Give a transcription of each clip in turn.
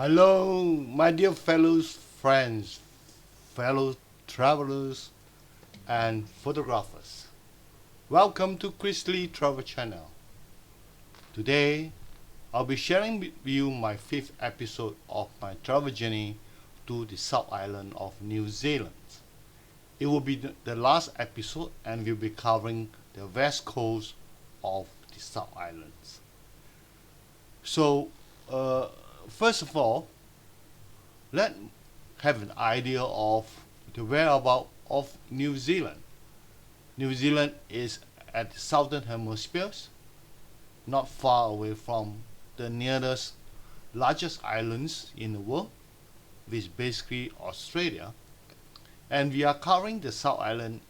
Hello, my dear fellow friends, fellow travelers, and photographers. Welcome to Chris Lee Travel Channel. Today, I'll be sharing with you my fifth episode of my travel journey to the South Island of New Zealand. It will be the last episode, and we'll be covering the west coast of the South Islands. So, first of all, let's have an idea of the whereabouts of New Zealand. New Zealand is at the southern hemisphere, not far away from the nearest largest islands in the world, which is basically Australia. And we are covering the South Island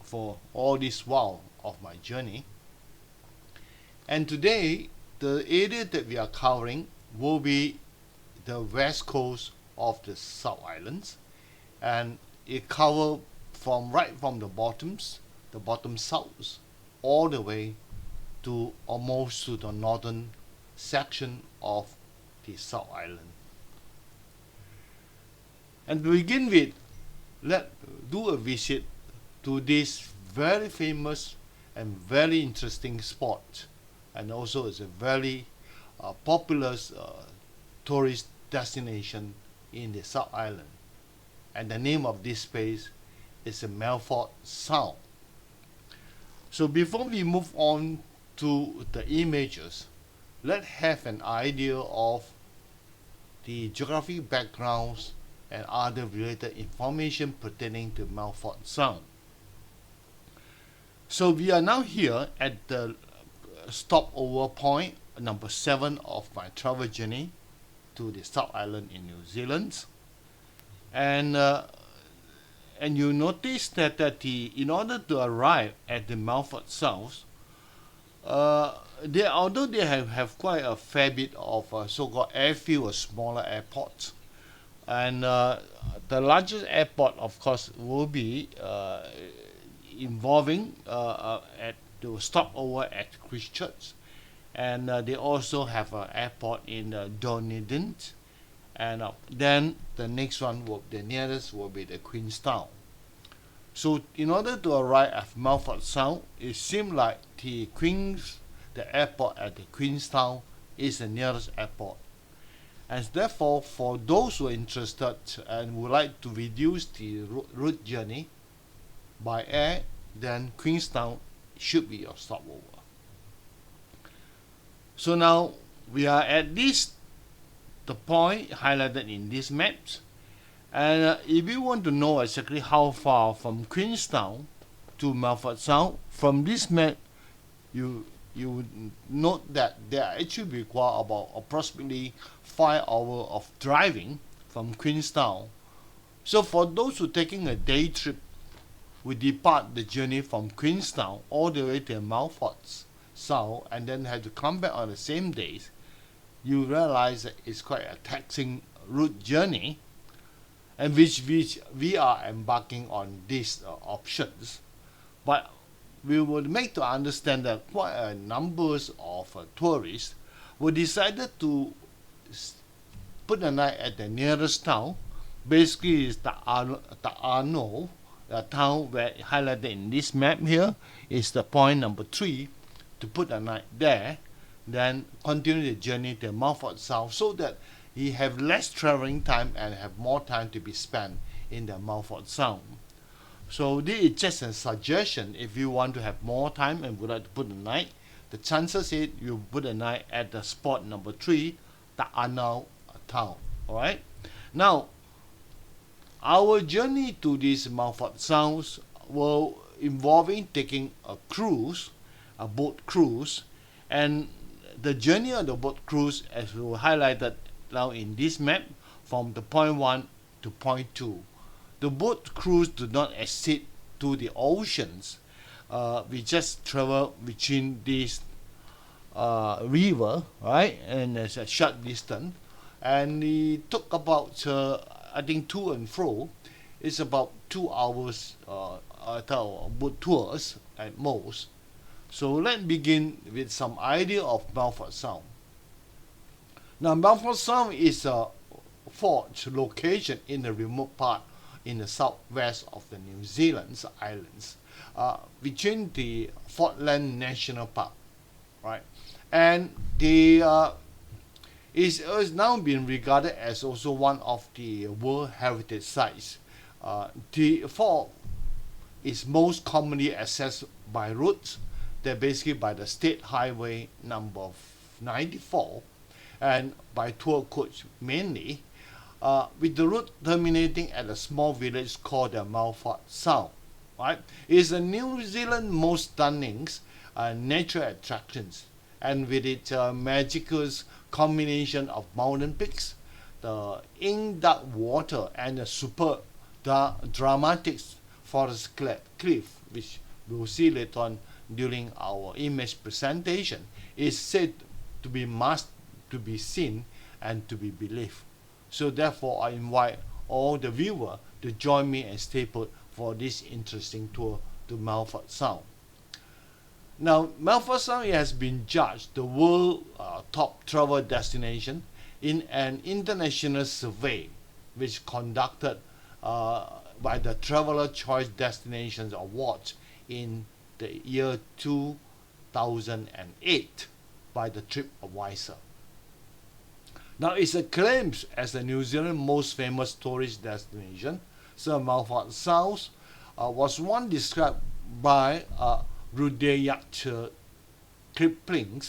for all this while of my journey. And today, the area that we are covering will be the west coast of the South Islands, and it covers right from the bottom south, all the way to almost to the northern section of the South Island. And to begin with, let's do a visit to this very famous and very interesting spot, and also it's a very popular tourist destination in the South Island. And the name of this place is the Milford Sound. So before we move on to the images, let's have an idea of the geographic backgrounds and other related information pertaining to Milford Sound. So we are now here at the stopover point number 7 of my travel journey to the South Island in New Zealand, and you notice that in order to arrive at the Milford Sound, although they have quite a fair bit of so-called airfield or smaller airports, and the largest airport, of course, will be involving at the stopover at Christchurch. And they also have an airport in Dunedin, and then the next one, the nearest will be the Queenstown. So in order to arrive at Milford Sound, it seems like the airport at the Queenstown is the nearest airport. And therefore, for those who are interested and would like to reduce the route journey by air, then Queenstown should be your stopover. So now we are at the point highlighted in these maps, and if you want to know exactly how far from Queenstown to Milford Sound, from this map you would note that there actually require about approximately 5 hours of driving from Queenstown. So for those who are taking a day trip, we depart the journey from Queenstown all the way to Milford Sound and then have to come back on the same days. You realize that it's quite a taxing route journey, and which we are embarking on these options. But we would make to understand that quite a numbers of tourists were decided to put the night at the nearest town. Basically, is the Arno, the town where highlighted in this map here is the point number 3, to put a night there, then continue the journey to Milford Sound, so that you have less traveling time and have more time to be spent in the Milford Sound. So this is just a suggestion. If you want to have more time and would like to put a night, the chances is you put a night at the spot number 3, the Arno town. Alright? Now, our journey to these Milford Sounds will involving taking a boat cruise, and the journey of the boat cruise, as we highlighted now in this map, from the point 1 to point 2. The boat cruise do not exceed to the oceans. We just travel between this river, right, and it's a short distance, and it took about I think to and fro, it's about 2 hours boat tours at most. So let's begin with some idea of Milford Sound. Now, Milford Sound is a forge location in the remote part in the southwest of the New Zealand's islands, between the Falkland National Park, right? And the is now being regarded as also one of the World Heritage Sites. The fort is most commonly accessed by routes. They're basically by the State Highway number 94 and by tour coach mainly, with the route terminating at a small village called the Milford Sound. Right? It is the New Zealand's most stunning natural attractions, and with its magical combination of mountain peaks, the ink dark water, and the superb dramatic forest-clad cliff, which we'll see later on during our image presentation, is said to be must to be seen and to be believed. So therefore, I invite all the viewers to join me and stay put for this interesting tour to Milford Sound. Now, Milford Sound has been judged the world top travel destination in an international survey which conducted by the Traveler Choice Destinations Awards in the year 2008 by the TripAdvisor. Now, it's acclaimed as the New Zealand's most famous tourist destination. So Milford Sound was once described by Rudyard Kipling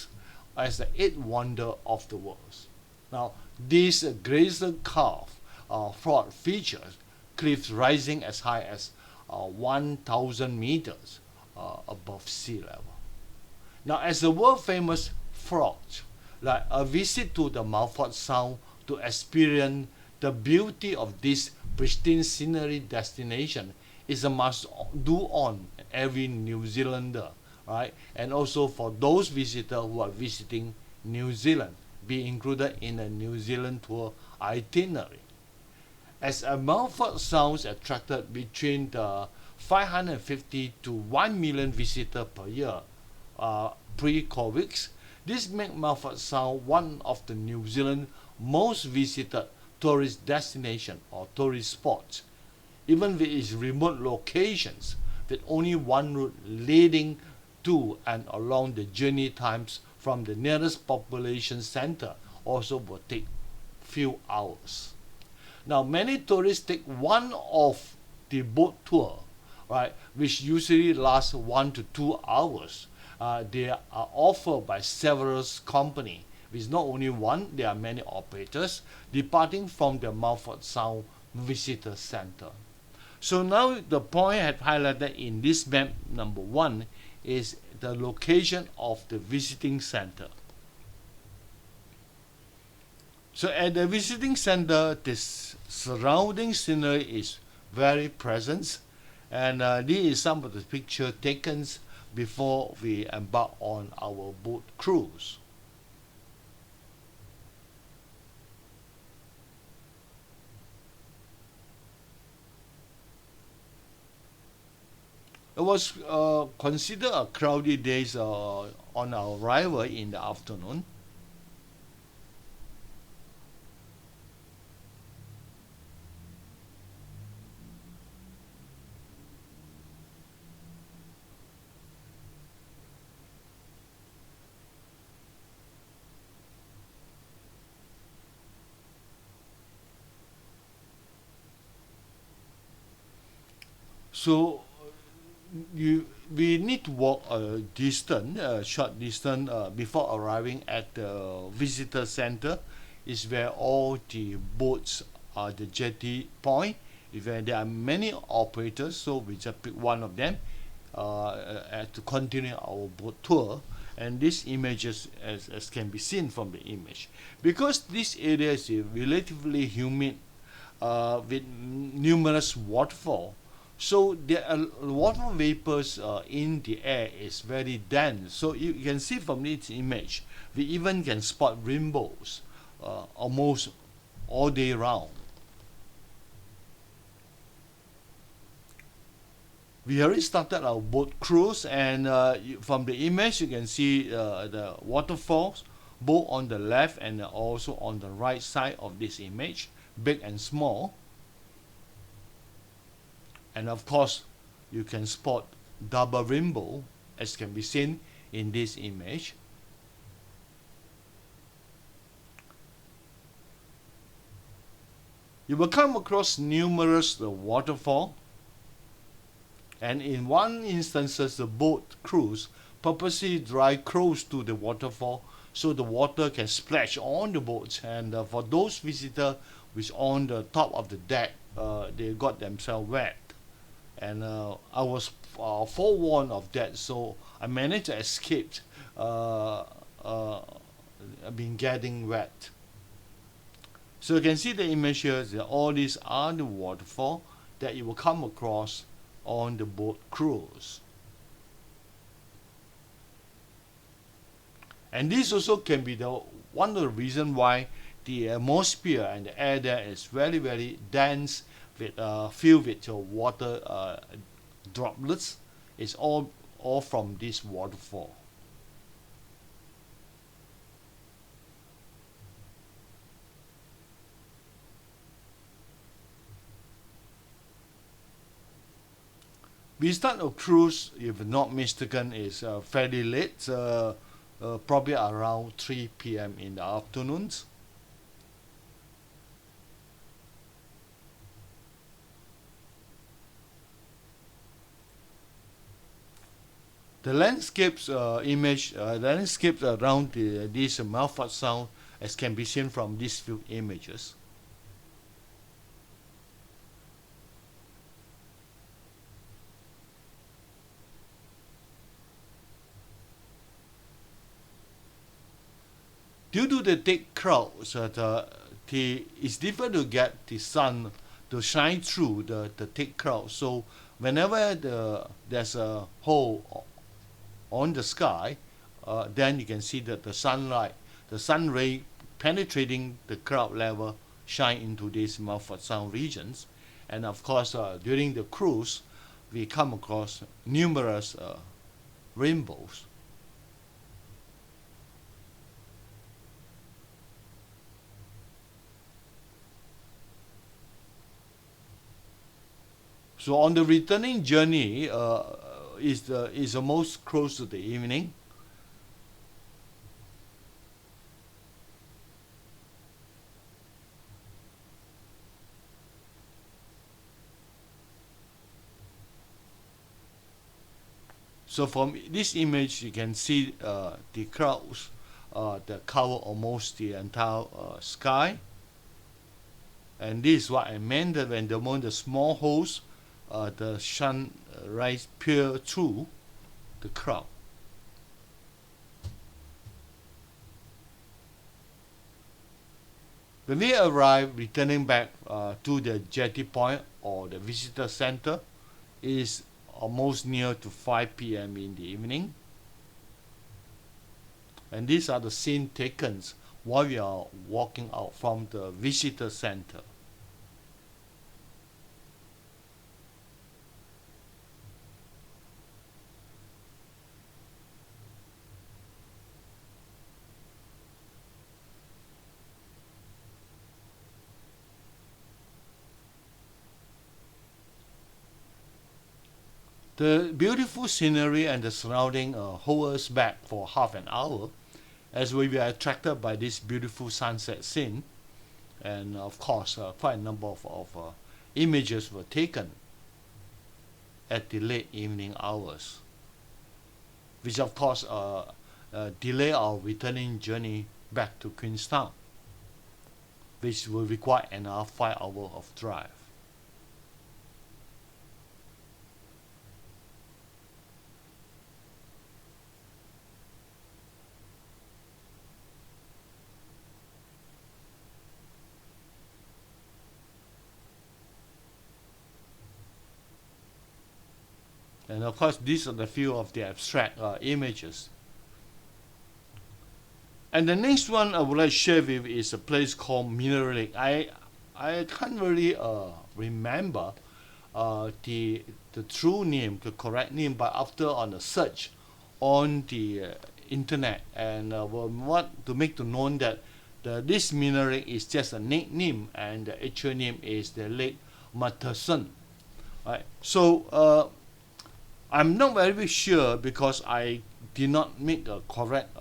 as the eighth wonder of the world. Now, this Glacier carved fort features cliffs rising as high as 1,000 meters above sea level. Now, as a world famous fort, like a visit to the Milford Sound to experience the beauty of this pristine scenery destination is a must do on every New Zealander, right? And also for those visitors who are visiting New Zealand, be included in a New Zealand tour itinerary. As a Milford Sound attracted between the 550 to 1 million visitors per year pre-COVID, this makes Milford Sound one of the New Zealand's most visited tourist destination or tourist spots, even with its remote locations, with only one route leading to and along the journey times from the nearest population center also will take few hours. Now, many tourists take one of the boat tour, right, which usually lasts 1 to 2 hours. They are offered by several companies, with not only one, there are many operators departing from the Milford Sound Visitor Center. So now the point I have highlighted in this map number 1 is the location of the visiting center. So at the visiting center, this surrounding scenery is very present, and this is some of the pictures taken before we embark on our boat cruise. It was considered a cloudy day on our arrival in the afternoon. So we need to walk a short distance before arriving at the visitor center. Is where all the boats are the jetty point. Where there are many operators, so we just pick one of them to continue our boat tour. And these images, as can be seen from the image, because this area is relatively humid with numerous waterfall. So there are water vapors in the air is very dense. So you can see from this image, we even can spot rainbows almost all day round. We already started our boat cruise, and from the image you can see the waterfalls both on the left and also on the right side of this image, big and small. And of course, you can spot double rainbow as can be seen in this image. You will come across numerous waterfall, and in one instance the boat crews purposely drive close to the waterfall so the water can splash on the boats, and for those visitors which on the top of the deck, they got themselves wet, and I was forewarned of that, so I managed to escape being getting wet. So you can see the image here that all these are the waterfall that you will come across on the boat cruise. And this also can be the one of the reasons why the atmosphere and the air there is very, very dense, with filled with water droplets. It's all from this waterfall. We start a cruise, if not mistaken, is fairly late, probably around 3 p.m. in the afternoons. The landscapes landscapes around this Milford Sound, as can be seen from these few images. Due to the thick crowds, it's difficult to get the sun to shine through the thick crowd. So whenever there's a hole on the sky, then you can see that the sun ray penetrating the cloud level shine into these Milford Sound regions. And of course, during the cruise, we come across numerous rainbows. So on the returning journey, is the most close to the evening. So from this image, you can see the clouds that cover almost the entire sky. And this is what I meant, that when the small holes, the sunrise peer through the cloud. When we arrive, returning back to the jetty point or the visitor center, is almost near to 5 p.m. in the evening. And these are the scenes taken while we are walking out from the visitor center. The beautiful scenery and the surrounding hold us back for half an hour as we were attracted by this beautiful sunset scene. And of course, quite a number of images were taken at the late evening hours, which of course delay our returning journey back to Queenstown, which will require another 5 hours of drive. And of course, these are the few of the abstract images. And the next one I would like to share with is a place called Mineral Lake. I can't really remember the true name, the correct name, but after on a search on the internet, and we want to make to known that this mineral lake is just a nickname, and the actual name is the Lake Matterson. Right. So I'm not very sure because I did not make a correct,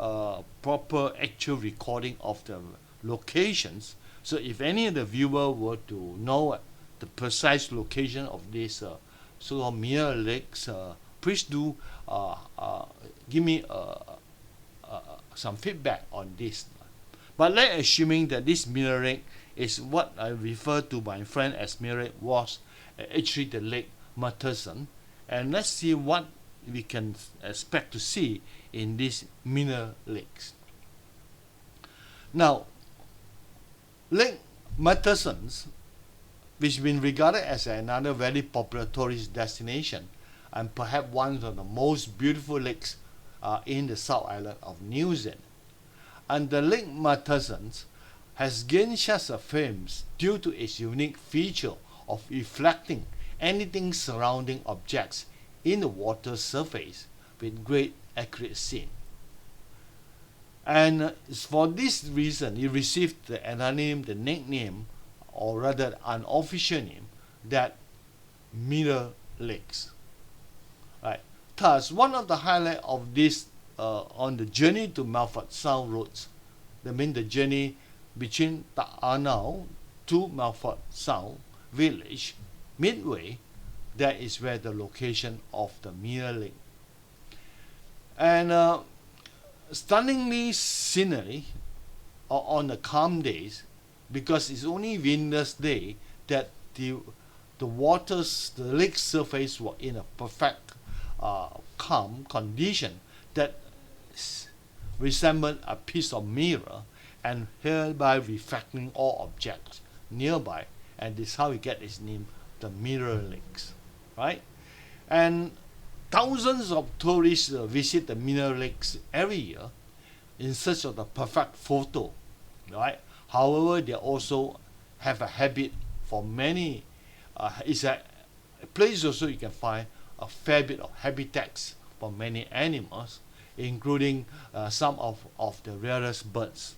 proper actual recording of the locations. So if any of the viewer were to know the precise location of this so-called mineral lakes, please do give me some feedback on this. But let's assuming that this mineral lake is what I refer to my friend as mineral lake was actually the Lake Matterson, and let's see what we can expect to see in these mineral lakes. Now, Lake Matterson, which has been regarded as another very popular tourist destination and perhaps one of the most beautiful lakes in the South Island of New Zealand. And the Lake Matterson has gained such a fame due to its unique feature of reflecting anything surrounding objects in the water surface with great accuracy. And for this reason, it received the nickname, or rather unofficial name, that Mirror Lakes. Right. Thus, one of the highlights of this on the journey to Milford Sound roads, that means the journey between Ta'anau to Milford Sound village, midway, that is where the location of the Mirror Lake. And stunningly scenery on the calm days, because it's only windless day that the waters, the lake surface were in a perfect calm condition that resembled a piece of mirror, and hereby reflecting all objects nearby, and this is how we get its name, the Mirror Lakes, right? And thousands of tourists visit the Mirror Lakes every year in search of the perfect photo, right? However, they also have a habit for many. It's a place also you can find a fair bit of habitats for many animals, including some of the rarest birds.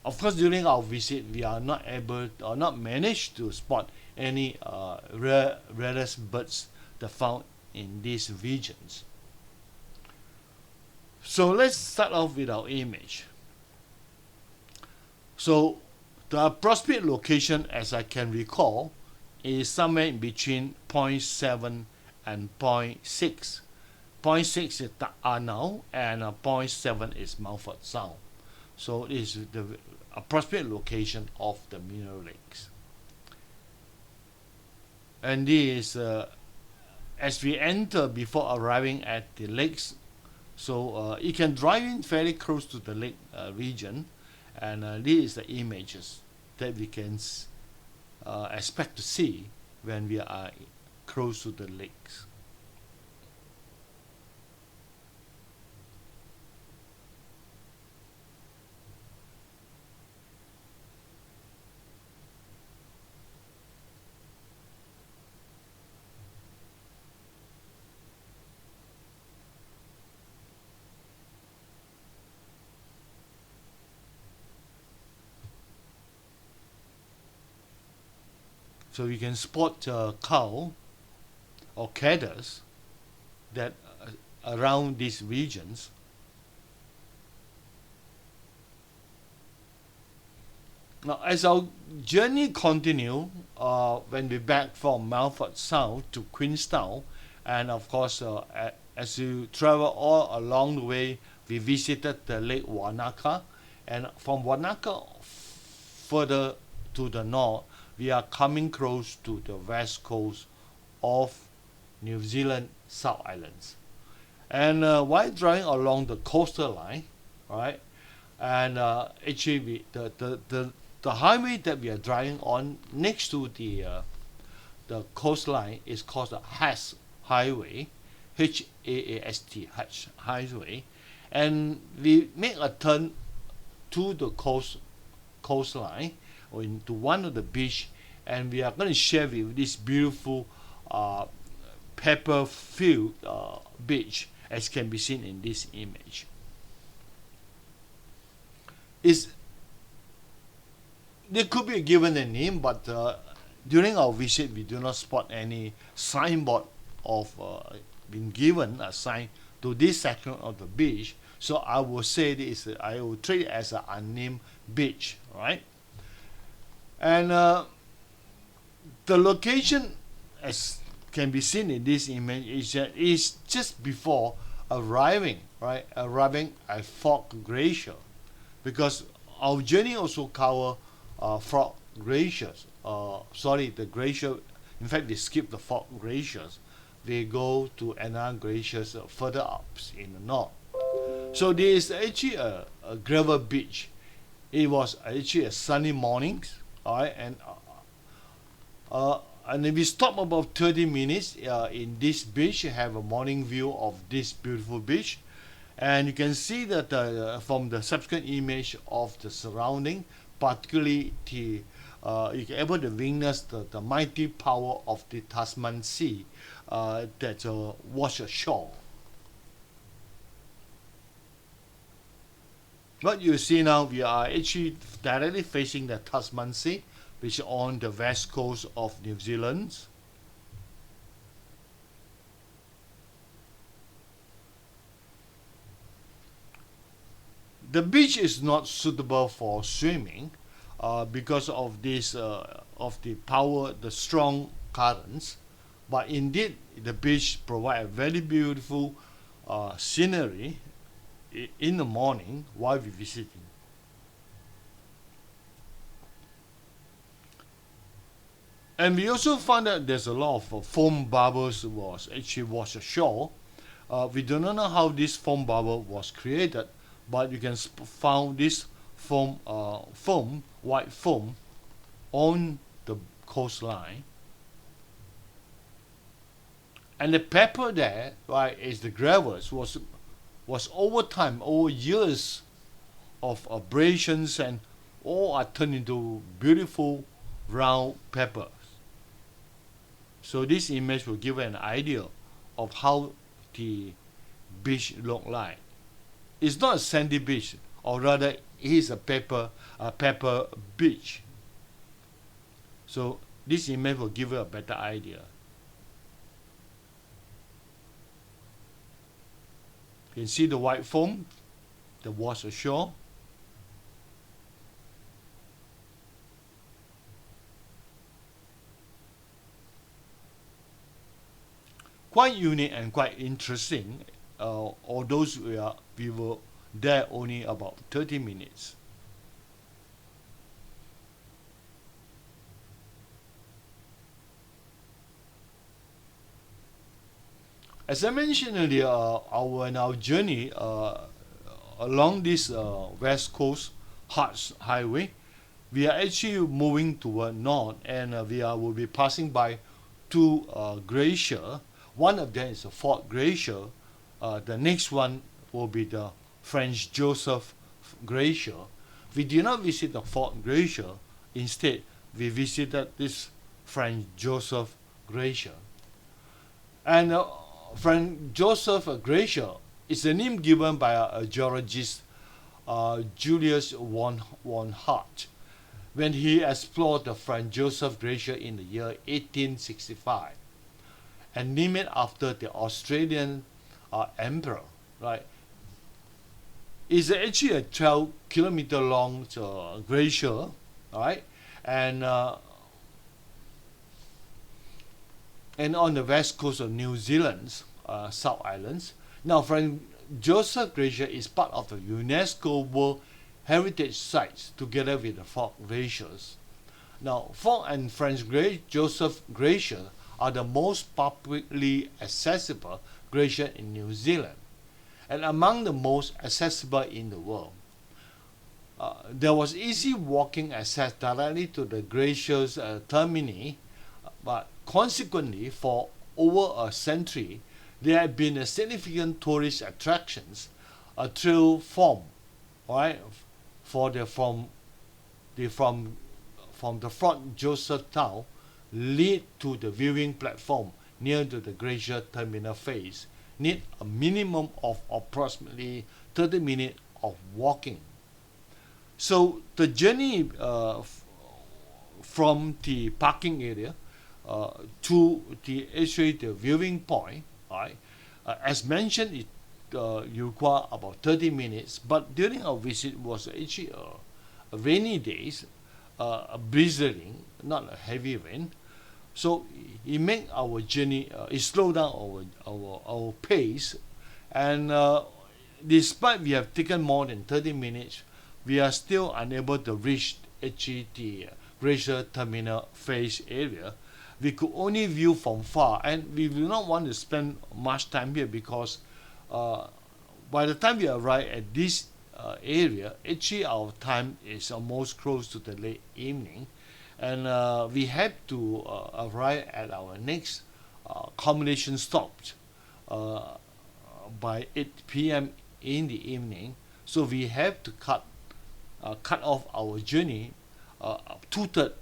Of course, during our visit, we are not able or not managed to spot any rarest birds that found in these regions. So let's start off with our image. So the approximate location, as I can recall, is somewhere in between point 7 and point 6. Point 6 is Ta'anau, and point 7 is Milford Sound. So it is the approximate location of the Mineral Lakes. And this is as we enter before arriving at the lakes. So you can drive in fairly close to the lake region, and this is the images that we can expect to see when we are close to the lakes. So you can spot cow or caddis that around these regions. Now, as our journey continue, when we back from Milford Sound to Queenstown, and of course, as you travel all along the way, we visited the Lake Wanaka, and from Wanaka further to the north, we are coming close to the west coast of New Zealand South Islands. And while driving along the coastal line, right, and actually the highway that we are driving on next to the coastline is called the HAAST highway, HAAST highway, and we make a turn to the coastline or into one of the beach, and we are going to share with this beautiful pepper field beach, as can be seen in this image. is they could be given a name, but during our visit we do not spot any signboard of being given a sign to this section of the beach. So I will say this, I will treat it as an unnamed beach, right? And the location, as can be seen in this image, is just before arriving at Fort Glacier, because our journey also cover Fort Glaciers. The glacier. In fact, they skip the Fort Glaciers. They go to another glaciers further up in the north. So there is actually a gravel beach. It was actually a sunny morning, alright, and if we stop about 30 minutes in this beach, you have a morning view of this beautiful beach, and you can see that from the subsequent image of the surrounding, particularly you can able to witness the mighty power of the Tasman Sea that wash ashore. What you see now, we are actually directly facing the Tasman Sea, which is on the west coast of New Zealand. The beach is not suitable for swimming because of this of the power, the strong currents. But indeed, the beach provides a very beautiful scenery in the morning while we visiting. And we also found that there's a lot of foam bubbles was actually washed ashore. We do not know how this foam bubble was created, but you can found this white foam on the coastline. And the pepper there, right, is the gravels, was over time, over years of abrasions, and all are turned into beautiful round peppers. So this image will give an idea of how the beach look like. It's not a sandy beach, or rather it is a pepper beach. So this image will give you a better idea. You can see the white foam, the wash ashore. Quite unique and quite interesting, although we were there only about 30 minutes. As I mentioned earlier, our journey along this West Coast HAAST highway, we are actually moving toward north, and will be passing by two glaciers. One of them is the Fort Glacier. The next one will be the Franz Josef Glacier. We did not visit the Fort Glacier. Instead, we visited this Franz Josef Glacier. And Franz Josef Glacier is a name given by a geologist, Julius von Hart, when he explored the Franz Josef Glacier in the year 1865, and named it after the Australian emperor. Right? It's actually a 12-kilometer long glacier, right? And on the west coast of New Zealand's South Islands. Now, Franz Josef Glacier is part of the UNESCO World Heritage Sites together with the Fort Glaciers. Now, Fort and Franz Josef Glacier are the most publicly accessible glacier in New Zealand, and among the most accessible in the world. There was easy walking access directly to the glacier's termini, but consequently, for over a century, there have been a significant tourist attractions, a trail form, right, from the Fort Joseph town, lead to the viewing platform near to the glacier terminal phase. Need a minimum of approximately 30 minutes of walking. So the journey from the parking area to the viewing point, right? As mentioned, it you require about 30 minutes. But during our visit was actually a rainy days, a blizzarding, not a heavy rain. So it made our journey, it slowed down our pace, and despite we have taken more than 30 minutes, we are still unable to reach actually the Glacier Terminal Phase area. We could only view from far, and we do not want to spend much time here because by the time we arrive at this area, actually our time is almost close to the late evening, and we have to arrive at our next accommodation stop by 8 p.m. in the evening. So we have to cut off our journey two-thirds.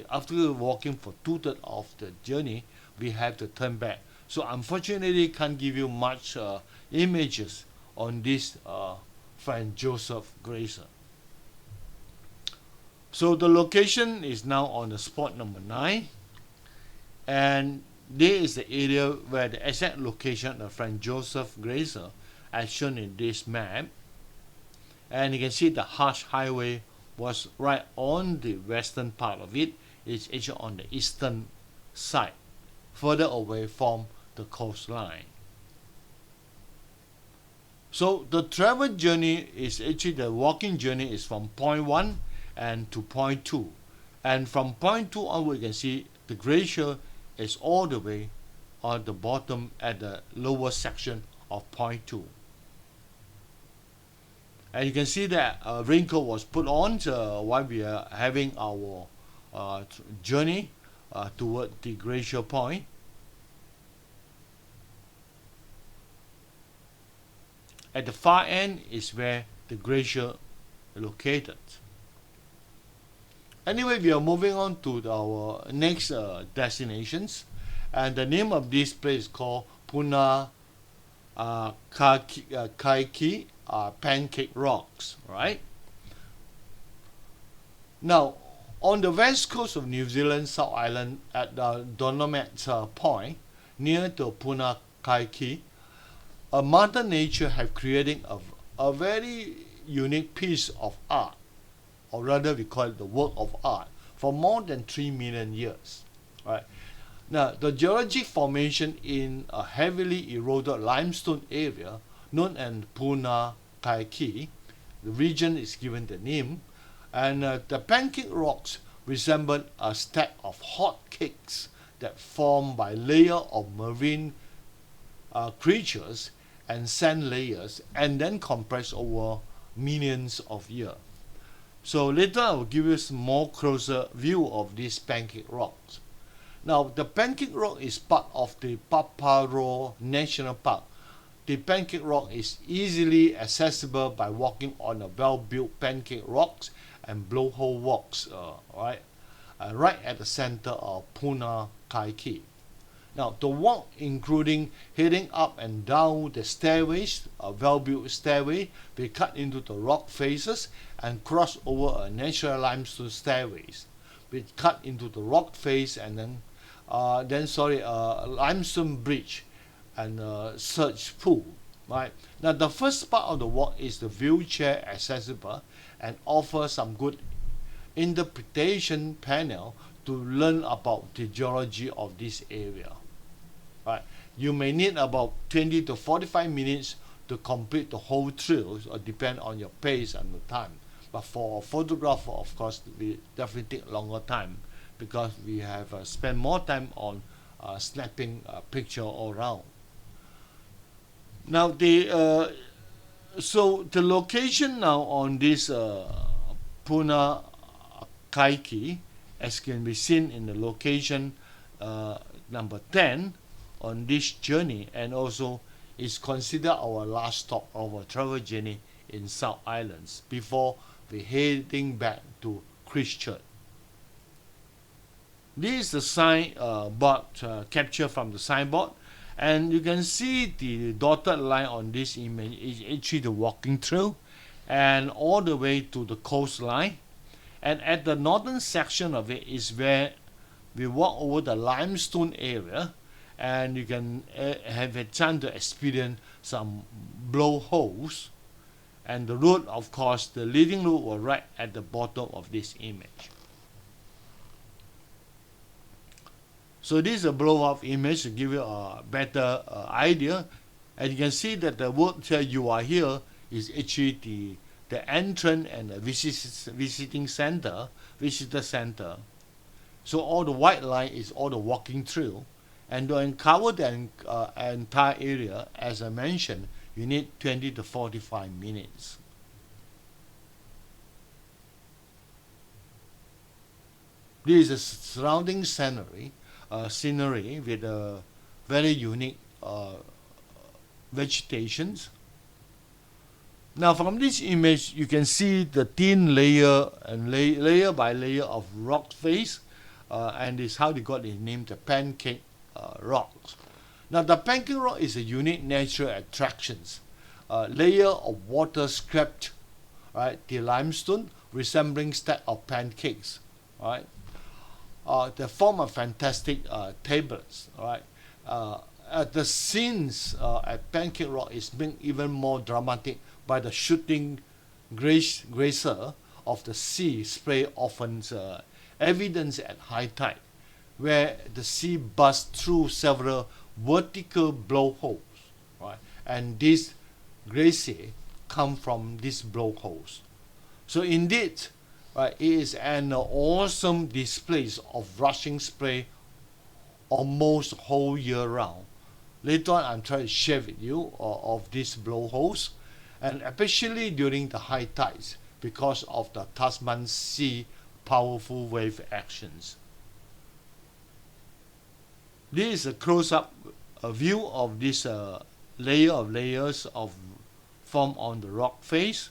After walking for two-thirds of the journey, we have to turn back. So unfortunately, can't give you much images on this Franz Josef Glacier. So the location is now on the spot number 9, and there is the area where the exact location of Franz Josef Glacier as shown in this map. And you can see the HAAST highway was right on the western part of it. It's actually on the eastern side, further away from the coastline. So the travel journey is actually, the walking journey is from point 1 and to point 2. And from point 2 onward, you can see the glacier is all the way on the bottom at the lower section of point 2. And you can see that raincoat was put on while we are having our journey toward the glacier point. At the far end is where the glacier is located. Anyway, we are moving on to our next destinations, and the name of this place is called Punakaiki, Pancake Rocks, right? Now, on the west coast of New Zealand, South Island, at the Dolomites Point, near to Punakaiki, Mother Nature have created a very unique piece of art, or rather we call it the work of art, for more than 3 million years, right? Now, the geologic formation in a heavily eroded limestone area known as Punakaiki, the region is given the name, and the pancake rocks resemble a stack of hot cakes that form by layer of marine creatures and sand layers and then compress over millions of years. So later I will give you some more closer view of these pancake rocks. Now the pancake rock is part of the Paparo National Park. The pancake rock is easily accessible by walking on a well-built pancake rocks and blowhole walks, right at the center of Punakaiki. Now the walk including heading up and down the stairways, a well-built stairway, we cut into the rock faces and cross over a natural limestone stairways. We cut into the rock face and then limestone bridge and search pool. Right now, the first part of the walk is the wheelchair accessible and offers some good interpretation panel to learn about the geology of this area. Right, you may need about 20 to 45 minutes to complete the whole trail, or depend on your pace and the time. But for a photographer, of course, we definitely take longer time because we have spent more time on snapping a picture all around. Now so the location now on this Punakaiki, as can be seen in the location number 10 on this journey, and also is considered our last stop of our travel journey in South Islands before we heading back to Christchurch. This is the sign board capture from the signboard, and you can see the dotted line on this image is actually the walking trail, and all the way to the coastline. And at the northern section of it is where we walk over the limestone area, and you can have a chance to experience some blowholes. And the road, of course, the leading road was right at the bottom of this image. So this is a blow-off image to give you a better idea. And you can see that the word here, "you are here," is actually the entrance and the visitor center. So all the white line is all the walking trail. And to uncover the entire area, as I mentioned, you need 20 to 45 minutes. This is the surrounding scenery with a very unique vegetations. Now from this image you can see the thin layer and layer by layer of rock face, and this is how they got the name, the Pancake rocks. Now the Pancake rock is a unique natural attractions. Layer of water scraped, right, the limestone resembling stack of pancakes, right. They form a fantastic tablets, right. The scenes at Pancake Rock is made even more dramatic by the shooting Glacier of the sea spray, often evidence at high tide, where the sea busts through several vertical blowholes, right? And this Glacier come from these blowholes. So indeed, right, it is an awesome display of rushing spray almost whole year round. Later on, I'm trying to share with you of these blowholes, and especially during the high tides because of the Tasman Sea powerful wave actions. This is a close-up view of this layers of formed on the rock face.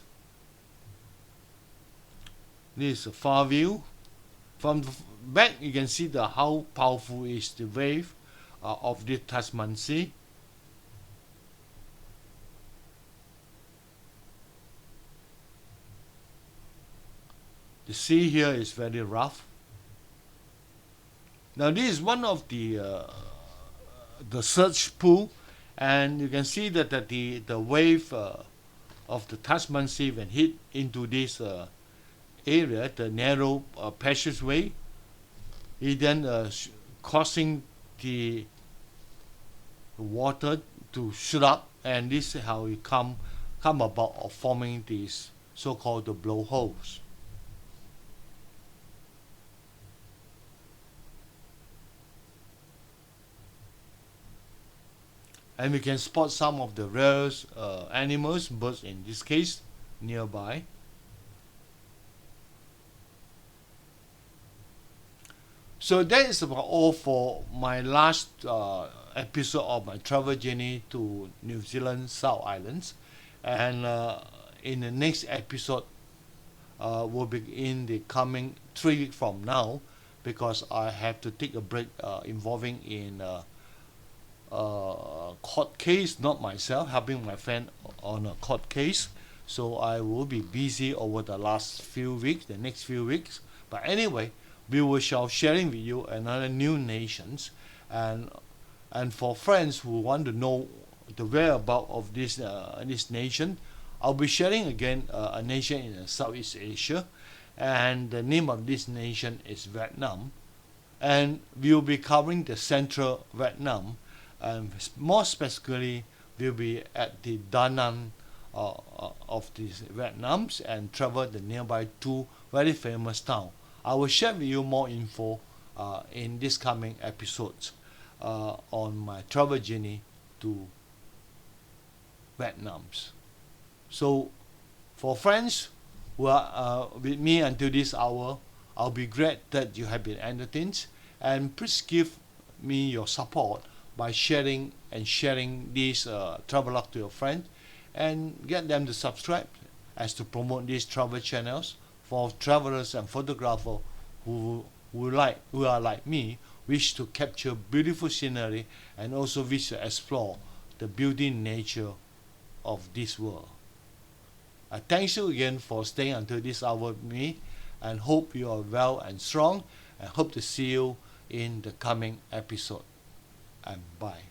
This is a far view. From the back, you can see how powerful is the wave of the Tasman Sea. The sea here is very rough. Now this is one of the search pool, and you can see that the wave of the Tasman Sea when hit into this area, the narrow passageway, it then causing the water to shoot up, and this is how it come about of forming these so-called the blowholes. And we can spot some of the rare animals, birds in this case, nearby. So that is about all for my last episode of my travel journey to New Zealand South Islands. And in the next episode, will be in the coming 3 weeks from now, because I have to take a break involving in court case, not myself, helping my friend on a court case. So I will be busy over the next few weeks. But anyway, we will sharing with you another new nations, and for friends who want to know the whereabouts of this nation, I'll be sharing again a nation in Southeast Asia, and the name of this nation is Vietnam, and we'll be covering the central Vietnam, and more specifically we'll be at the Da Nang of these Vietnams and travel the nearby 2 very famous towns. I will share with you more info in this coming episodes on my travel journey to Vietnam. So for friends who are with me until this hour, I'll be glad that you have been entertained, and please give me your support by sharing this travel log to your friends, and get them to subscribe as to promote these travel channels for travelers and photographers who are like me, wish to capture beautiful scenery and also wish to explore the beauty nature of this world. Thanks you again for staying until this hour with me, and hope you are well and strong, and hope to see you in the coming episode. And bye.